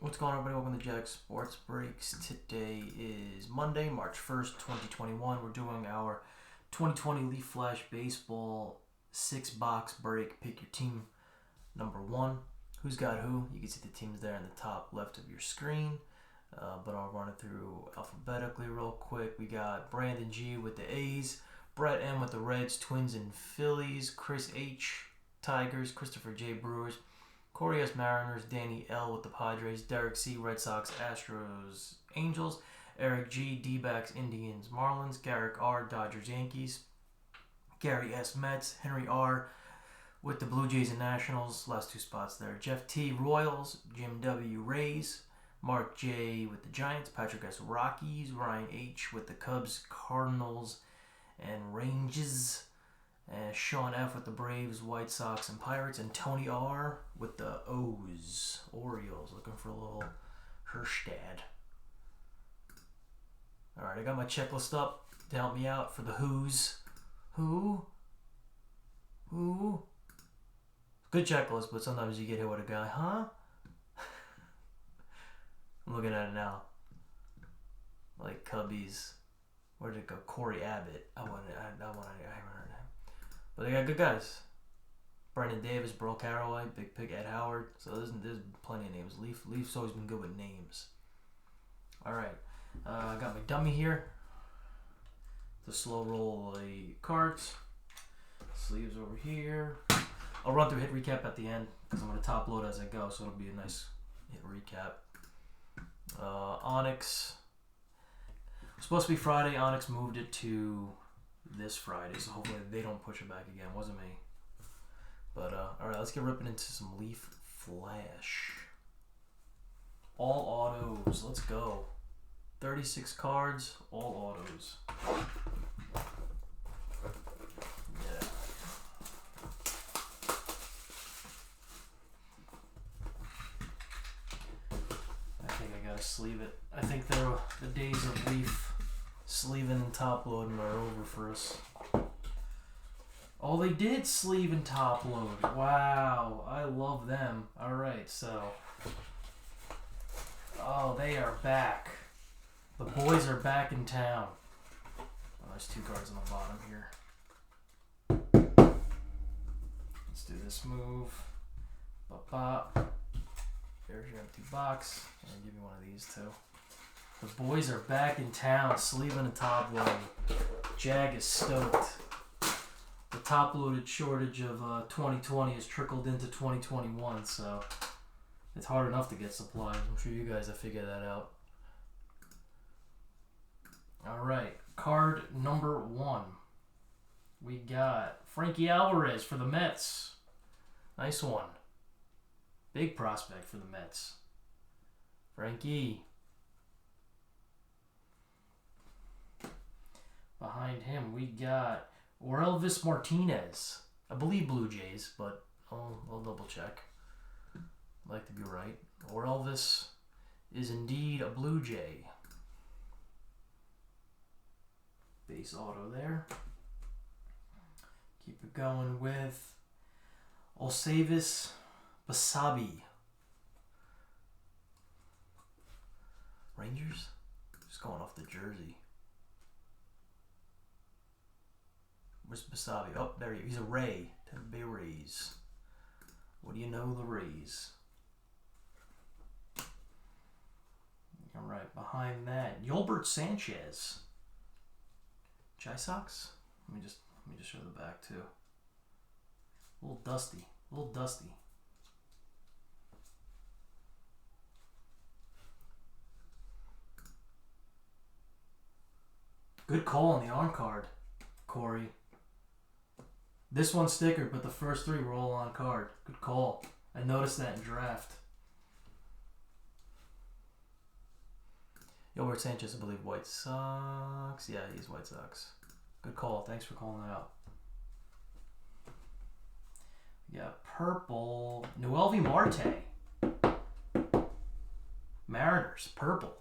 What's going on, everybody? Welcome to Jack Sports Breaks. Today is Monday, March 1st, 2021. We're doing our 2020 Leaf Flash Baseball 6-box break. Pick your team number one. Who's got who? You can see the teams there in the top left of your screen. But I'll run it through alphabetically real quick. We got Brandon G with the A's, Brett M with the Reds, Twins and Phillies, Chris H, Tigers, Christopher J, Brewers, Corey S, Mariners, Danny L with the Padres, Derek C, Red Sox, Astros, Angels, Eric G, D-backs, Indians, Marlins, Garrick R, Dodgers, Yankees, Gary S, Mets, Henry R with the Blue Jays and Nationals, last two spots there, Jeff T, Royals, Jim W, Rays, Mark J with the Giants, Patrick S, Rockies, Ryan H with the Cubs, Cardinals, and Rangers, Sean F with the Braves, White Sox, and Pirates, and Tony R with the O's, Orioles, looking for a little Herstad. Alright, I got my checklist up to help me out for the Who's. Who? Good checklist, but sometimes you get hit with a guy, huh? I'm looking at it now. Like Cubbies. Where did it go? Corey Abbott. I haven't heard him. But they got good guys. Brendan Davis, Burl Caraway, Big Pig, Ed Howard. So there's plenty of names. Leaf's always been good with names. Alright. I got my dummy here. The slow roll the cards. Sleeves over here. I'll run through hit recap at the end because I'm going to top load as I go, so it'll be a nice hit recap. Onyx. Supposed to be Friday. Onyx moved it to this Friday, so hopefully they don't push it back again. Wasn't me. But alright, let's get ripping into some Leaf Flash. All autos. Let's go. 36 cards, all autos. Yeah. I think I gotta sleeve it. I think the days of Leaf sleeving and top loading are over for us. Oh, they did sleeve and top load. Wow, I love them. Alright, so. Oh, they are back. The boys are back in town. Oh, there's two cards on the bottom here. Let's do this move. Bop. There's your empty box. And give me one of these too. The boys are back in town, sleeving and top loading. Jag is stoked. The top loaded shortage of 2020 has trickled into 2021, so it's hard enough to get supplies. I'm sure you guys have figured that out. Alright, card number 1. We got Frankie Alvarez for the Mets. Nice one. Big prospect for the Mets. Frankie. Behind him, we got Orelvis Martinez. I believe Blue Jays, but I'll double check. I'd like to be right. Orelvis is indeed a Blue Jay. Base auto there. Keep it going with Olsavis Basabi. Rangers? Just going off the jersey. Where's Basabi? Oh, there he is. He's a Ray. Tampa Bay Rays. What do you know, the Rays? Alright, behind that, Yolbert Sanchez. Chi Sox? Let me just show the back too. A little dusty. Good call on the on card, Corey. This one's stickered, but the first three were all on card. Good call. I noticed that in draft. Yolbert Sanchez, I believe, White Sox. Yeah, he's White Sox. Good call. Thanks for calling that out. Yeah, purple. Noelvi Marte. Mariners, purple.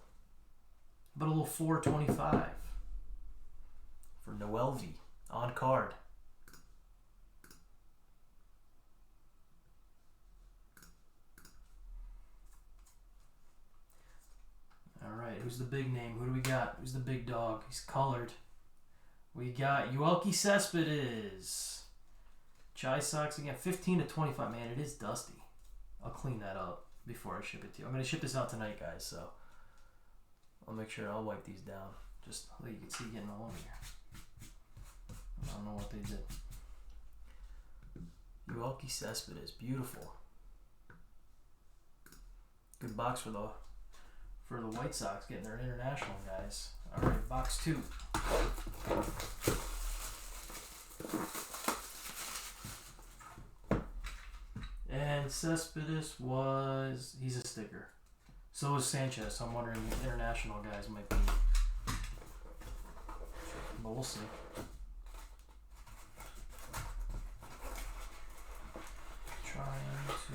But a little 425 for Noelvi on card. Who's the big name? Who do we got? Who's the big dog? He's colored. We got Yoelqui Cespedes. Chi Sox again. 15 to 25. Man, it is dusty. I'll clean that up before I ship it to you. I'm going to ship this out tonight, guys, so I'll make sure I'll wipe these down. Just so you can see getting all over here. I don't know what they did. Yoelqui Cespedes. Beautiful. Good box for the White Sox getting their international guys. All right, box 2. And Cespedes he's a sticker. So is Sanchez. So I'm wondering if international guys might be. But we'll see. Trying to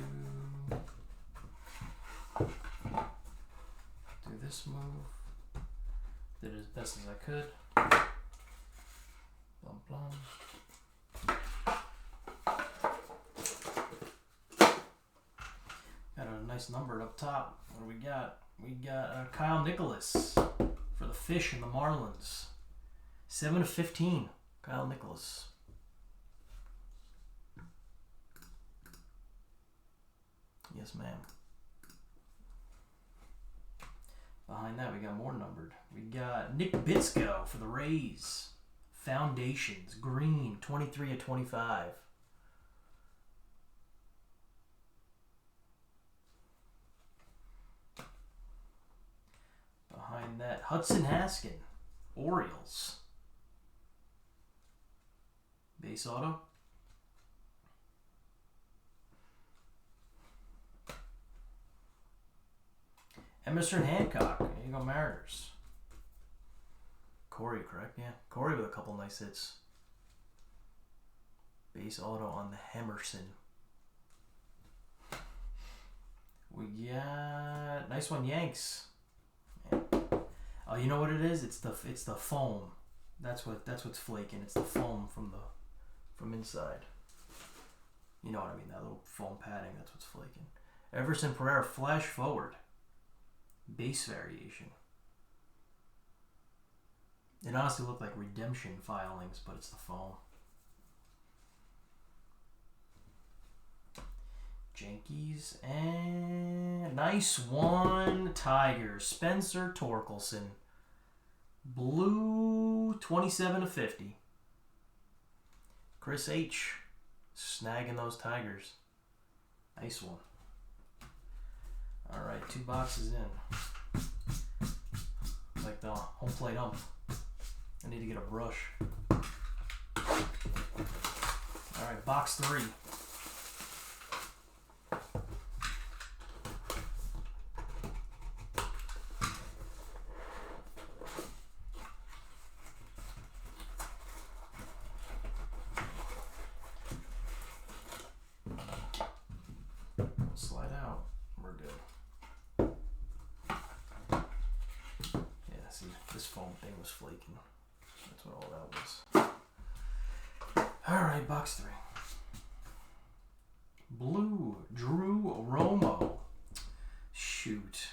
do this move. Did it as best as I could. Blum blum. Got a nice number up top. What do we got? We got Kyle Nicholas for the Fish and the Marlins. 7 of 15. Kyle Nicholas. Yes, ma'am. Behind that, we got more numbered. We got Nick Bitsko for the Rays. Foundations, green, 23 of 25. Behind that, Hudson Haskin, Orioles. Base auto. Emerson Hancock. There you go, Mariners. Corey, correct? Yeah. Corey with a couple nice hits. Base auto on the Emerson. We got nice one, Yanks. Man. Oh, you know what it is? It's the foam. That's what's flaking. It's the foam from inside. You know what I mean? That little foam padding. That's what's flaking. Everson Pereira, flash forward. Base variation. It honestly looked like redemption filings, but it's the foam. Yankees and nice one. Tigers. Spencer Torkelson. Blue 27 of 50. Chris H. Snagging those Tigers. Nice one. Alright, 2 boxes in. Like the home plate ump. I need to get a brush. Alright, box 3. Slide out. We're good. Yeah, see, this foam thing was flaking. That's what all that was. Alright, box 3. Blue, Drew Romo. Shoot.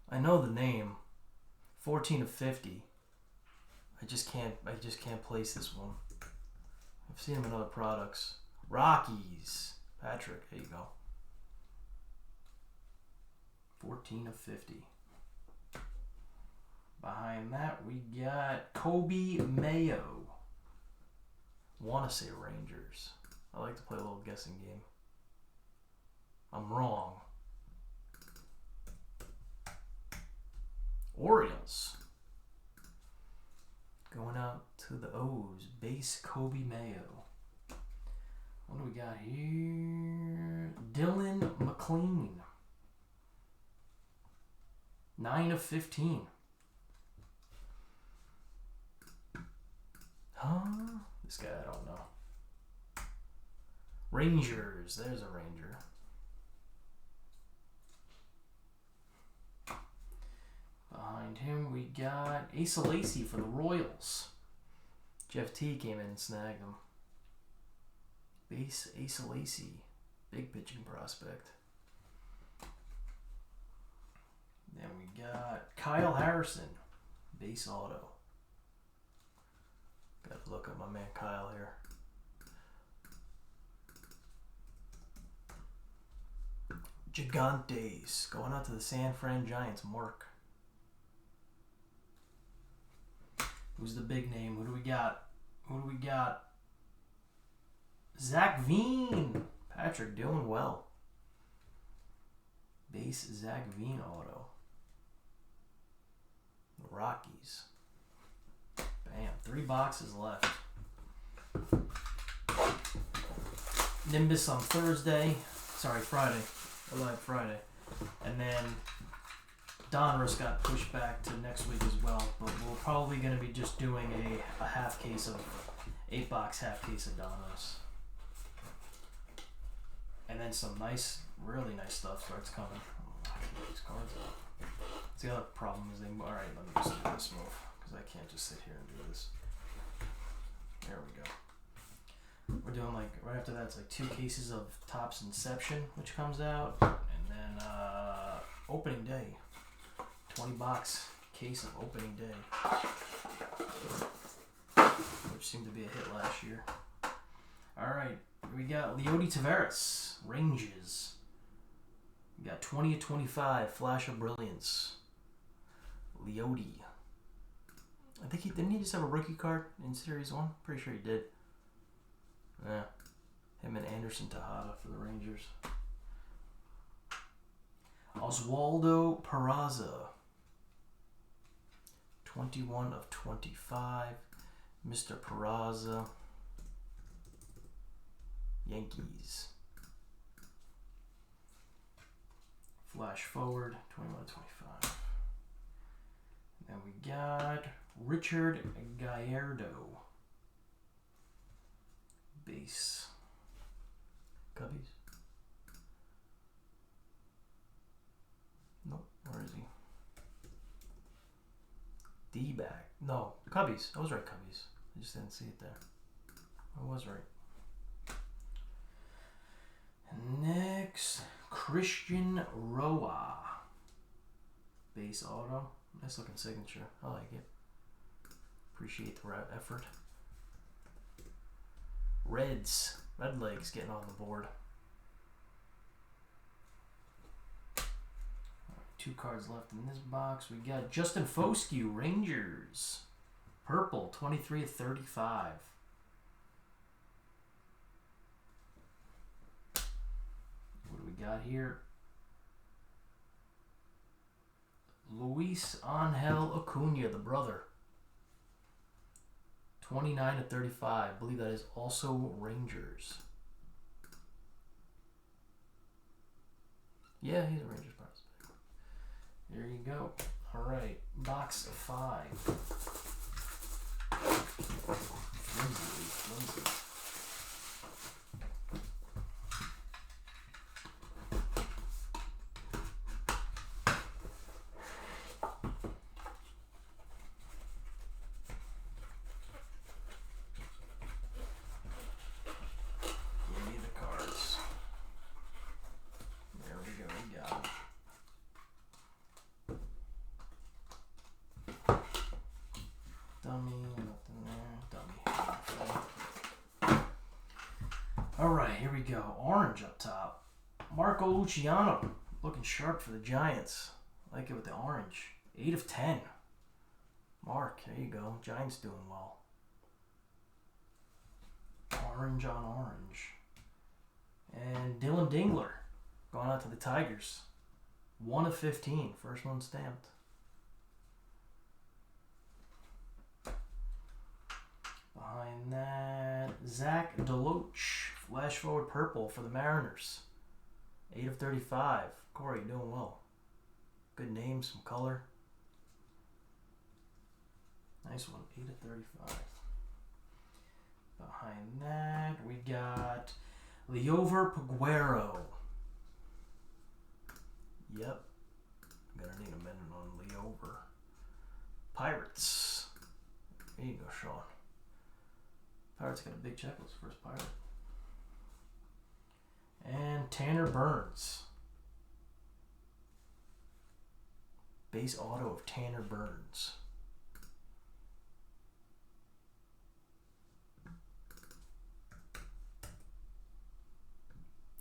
I know the name. 14 of 50. I just can't place this one. I've seen him in other products. Rockies. Patrick, there you go. 14 of 50. Behind that, we got Kobe Mayo. Want to say Rangers. I like to play a little guessing game. I'm wrong. Orioles. Going out to the O's. Base Kobe Mayo. What do we got here? Dylan McLean. 9 of 15. Huh? This guy, I don't know. Rangers. There's a Ranger. Behind him, we got Asa Lacy for the Royals. Jeff T came in and snagged him. Base Asa Lacy. Big pitching prospect. Then we got Kyle Harrison, base auto. Got to look at my man Kyle here. Gigantes, going out to the San Fran Giants, Mark. Who's the big name? Who do we got? Zach Veen. Patrick doing well. Base Zach Veen auto. Rockies. Bam. 3 boxes left. Nimbus on Friday. Live Friday. And then Donruss got pushed back to next week as well. But we're probably going to be just doing a half case of 8-box half case of Donruss. And then some nice, really nice stuff starts coming. Oh, I can't get these cards out. The other problem is alright, let me just do this move. Because I can't just sit here and do this. There we go. We're doing right after that, it's 2 cases of Topps Inception, which comes out. And then opening day. 20-box case of opening day. Which seemed to be a hit last year. Alright, we got Leody Taveras, Rangers. We got 20 of 25, Flash of Brilliance. Leody. I think didn't he just have a rookie card in Series 1? Pretty sure he did. Yeah. Him and Anderson Tejada for the Rangers. Oswaldo Peraza. 21 of 25. Mr. Peraza. Yankees. Flash forward, 21 of 25. Then we got Richard Gallardo. Base. Cubbies. Nope, where is he? D-back. No, Cubbies. I was right, Cubbies. I just didn't see it there. I was right. Next, Christian Roa. Base auto. Nice looking signature. I like it. Appreciate the effort. Reds. Red Legs getting on the board. 2 cards left in this box. We got Justin Foscue, Rangers. Purple, 23 of 35. What do we got here? Luis Angel Acuna, the brother. 29 of 35. I believe that is also Rangers. Yeah, he's a Rangers prospect. There you go. All right, box 5. Flimsy. Alright, here we go. Orange up top. Marco Luciano. Looking sharp for the Giants. I like it with the orange. 8 of 10. Mark, there you go. Giants doing well. Orange on orange. And Dylan Dingler. Going out to the Tigers. 1 of 15. First one stamped. Behind that, Zach Deloach, flash forward purple for the Mariners. 8 of 35. Corey, doing well. Good name, some color. Nice one, 8 of 35. Behind that, we got Leover Peguero. Yep. Gonna need a minute on Leover. Pirates. There you go, Sean. Pirates got a big checklist, first Pirate. And Tanner Burns. Base base auto of Tanner Burns.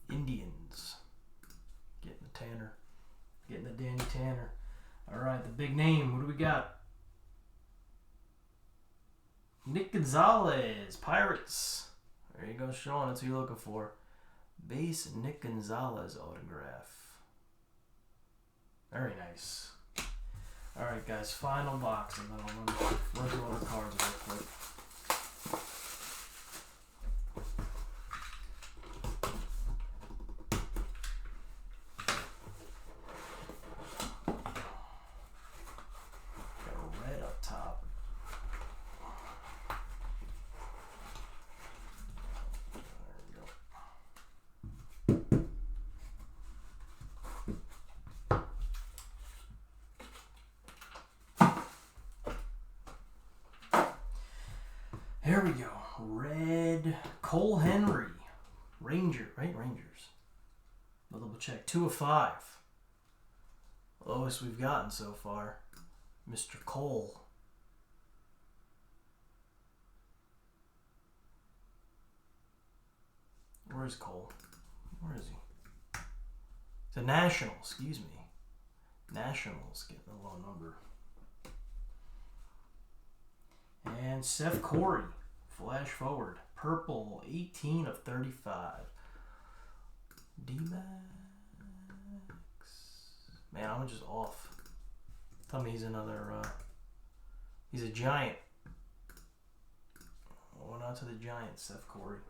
Indians. Getting the Tanner. Getting the Danny Tanner. Alright, the big name. What do we got? Nick Gonzalez. Pirates. There you go, Sean. That's what you're looking for. Base Nick Gonzalez autograph. Very nice. Alright, guys. Final box. And then I'll run through all the cards real quick. Here we go. Red Cole Henry. Rangers. I'll double check. 2 of 5. Lowest we've gotten so far. Mr. Cole. Where is Cole? Where is he? It's a National, excuse me. Nationals getting a low number. And Seth Corey, flash forward. Purple, 18 of 35. D-Max. Man, I'm just off. Tell me he's another, he's a Giant. Going out to the Giants, Seth Corey.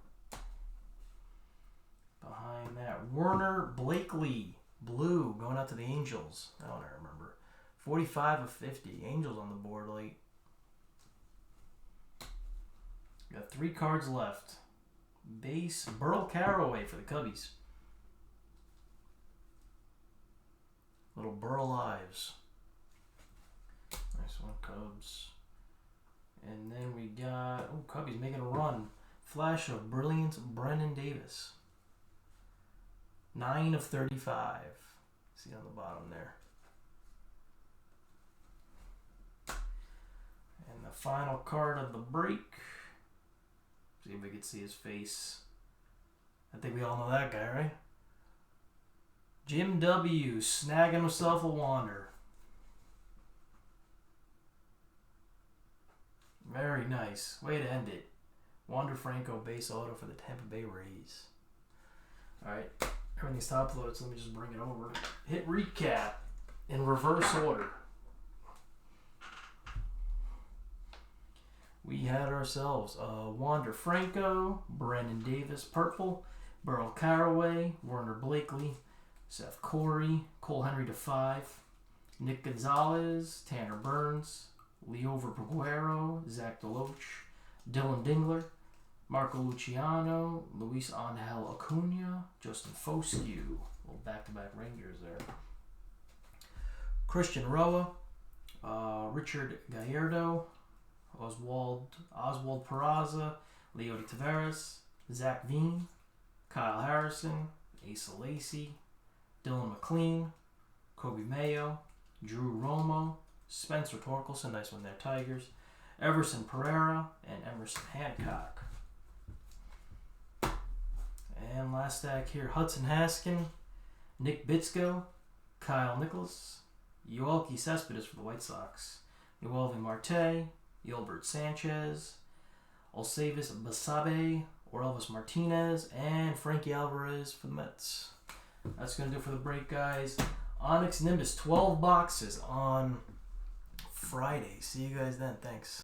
Behind that, Werner Blakely, blue, going out to the Angels. That one I remember. 45 of 50. Angels on the board late. Got 3 cards left. Base, Burl Carraway for the Cubbies. Little Burl Ives. Nice one, Cubs. And then we got, Cubbies making a run. Flash of brilliance, Brennan Davis. 9 of 35. See on the bottom there. And the final card of the break. See if we can see his face. I think we all know that guy, right? Jim W. snagging himself a Wander. Very nice. Way to end it. Wander Franco base auto for the Tampa Bay Rays. Alright. Everything's top loaded, so let me just bring it over. Hit recap in reverse order. We had ourselves Wander Franco, Brennan Davis, purple, Burl Carraway, Werner Blakely, Seth Corey, Cole Henry to 5, Nick Gonzalez, Tanner Burns, Liover Peguero, Zach DeLoach, Dylan Dingler, Marco Luciano, Luis Angel Acuna, Justin Foscue, little back-to-back Rangers there. Christian Roa, Richard Gallardo, Oswald Peraza, Leody Taveras, Zach Veen, Kyle Harrison, Asa Lacy, Dylan McLean, Kobe Mayo, Drew Romo, Spencer Torkelson, nice one there, Tigers, Everson Pereira, and Emerson Hancock. And last stack here, Hudson Haskin, Nick Bitsko, Kyle Nicholas, Yoelqui Cespedes for the White Sox, Yoelvi Marte, Yolbert Sanchez, Olsavis Basabe, Orelvis Martinez, and Frankie Alvarez for the Mets. That's going to do it for the break, guys. Onyx Nimbus, 12 boxes on Friday. See you guys then. Thanks.